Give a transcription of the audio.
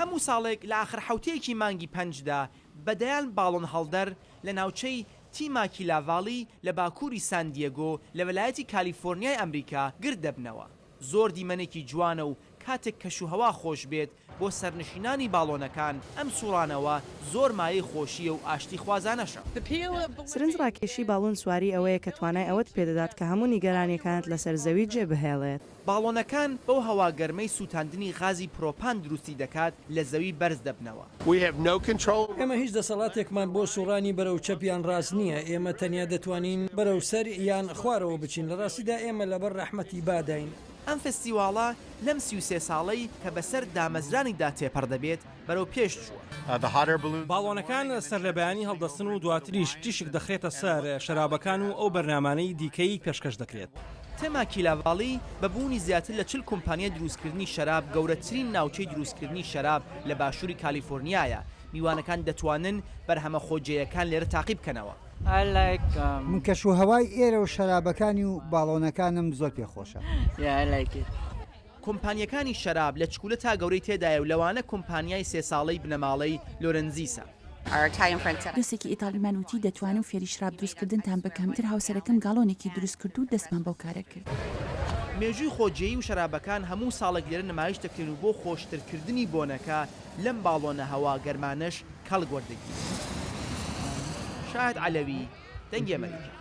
هەموو ساڵێک لە ئاخر حوتەیەکی مانگی پەنجدا بەدەیان باڵۆن هەڵدەر لە ناوچەی تیماکی لاڤاڵی لە باکووری سان دیێگۆ لە وەلایەتی کالیفۆرنیای ئەمریکا گرد دەبنەوە. زۆر دیمەنێکی جوانە و کاتێک کەشوهەوا خۆش بێت بۆ سەرنشینانی باڵۆنەکان ئەم سوڕانەوە زۆر مایەی خۆشیە و ئاشتی خوازانەشە. سرنج ڕاکێشی باڵۆن سواری ئەوەیە کە توانای ئەوەت پێدەدات کە هەموو نیگەرانیەکانت لەسەر زەوی جێبهێڵێت. باڵۆنەکان بەو هەواگەرمەی سووتاندنی غازی پرۆپان دروستی دەکات لە زەوی بەرز دەبنەوە. ئێمە هیچ دەسەڵاتێکمان بۆ سوڕانی بەرەو چەپیان ڕاست نییە. ئێمە تەنیا دەتوانین بەرەو سەر یان خوارەوە بچین. لە ڕاستیدا ئێمە لەبەر ڕەحمەتی باداین. ئەم فستیواڵە لەم 33 ساڵەی کە بەسەر دامەزرانیدا تێپەڕ دەبێت بەرەو پێش چووە. باڵۆنەکان سەر لە بەیانی هەڵدەستن و دواتریش تیشک دەخرێتە سەر شەرابەکان و ئەو بەرنامانەی دیکەی پێشکەش دەکرێت. تێماکی لاڤاڵی بەبوونی زیاتر لە 40 کۆمپانیای دروستکردنی شەراب گەورەترین ناوچەی دروستکردنی شەراب لە باشووری کالیفۆرنیایە. میوانەکان دەتوانن بەرهەمە خۆجێیەکان لێرە تاقی بکەنەوە. من کەشوهەوای ئێرە و شەرابەکانی و باڵۆنەکانم زۆر پێخۆشە. کۆمپانیەکانی شەراب لە چکولە تا گەورەی تێدایە و لەوانە کۆمپانیای 3 ساڵەی بنەماڵەی لۆرنزیسە. دەستێکی ئیتالیمان وتی دەتوانم فێری شراب دروستکردنتان بکەم تر هاوسەرەکەم گاڵۆنێکی دروست کرد و دەستمان بەو کارە کرد. مێژووی خۆجێیی و شەرابەکان هەموو ساڵێک لێرە نمایش دەکرێن و بۆ خۆشترکردنی بۆنەکە لەم باڵۆنە هەوا گەرمانش کەڵک وەردەگیر. شاهد عەلەوی، دەنگی ئەمریکا.